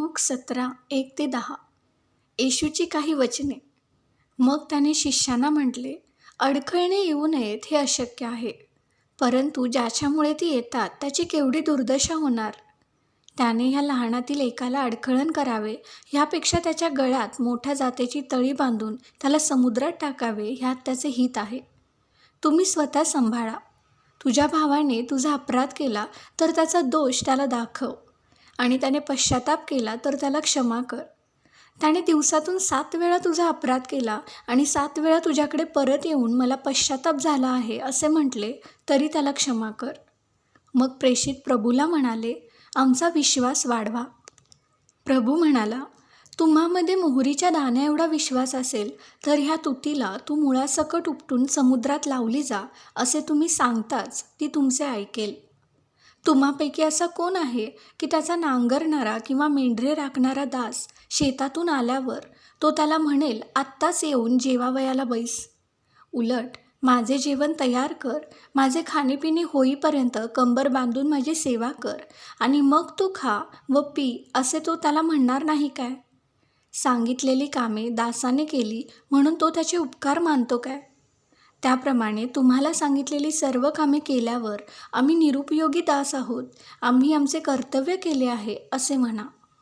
Look 17:1-10. येशूची काही वचने. मग त्याने शिष्यांना म्हटले, अडखळणे येऊ नयेत हे अशक्य आहे, परंतु ज्याच्यामुळे ती येतात त्याची केवढी दुर्दशा होणार. त्याने ह्या लहानातील एकाला अडखळण करावे, ह्यापेक्षा त्याच्या गळ्यात मोठ्या जातीची तळी बांधून त्याला समुद्रात टाकावे, ह्यात त्याचे हित आहे. तुम्ही स्वतः सांभाळा. तुझ्या भावाने तुझा अपराध केला तर त्याचा दोष त्याला दाखव, आणि त्याने पश्चाताप केला तर त्याला क्षमा कर. त्याने दिवसातून 7 वेळा तुझा अपराध केला आणि 7 वेळा तुझ्याकडे परत येऊन मला पश्चाताप झाला आहे असे म्हटले तरी त्याला क्षमा कर. मग प्रेषित प्रभूला म्हणाले, आमचा विश्वास वाढवा. प्रभू म्हणाला, तुम्हामध्ये मोहरीच्या दाण्या एवढा विश्वास असेल तर ह्या तुतीला तू मुळासकट उपटून समुद्रात लावली जा असे तुम्ही सांगताच ती तुमचे ऐकेल. तुम्हापैकी असा कोण आहे की त्याचा नांगरणारा किंवा मेंढरे राखणारा दास शेतातून आल्यावर तो त्याला म्हणेल, आत्ताच येऊन जेवावयाला बैस. उलट माझे जेवण तयार कर, माझे खाणेपिणे होईपर्यंत कंबर बांधून माझी सेवा कर आणि मग तू खा व पी असे तो त्याला म्हणणार नाही काय? सांगितलेली कामे दासाने केली म्हणून तो त्याचे उपकार मानतो काय? त्याप्रमाणे तुम्हाला सांगितलेली सर्व कामे केल्यावर आम्ही निरुपयोगी दास आहोत, आम्ही आमचे कर्तव्य केले आहे असे म्हणा.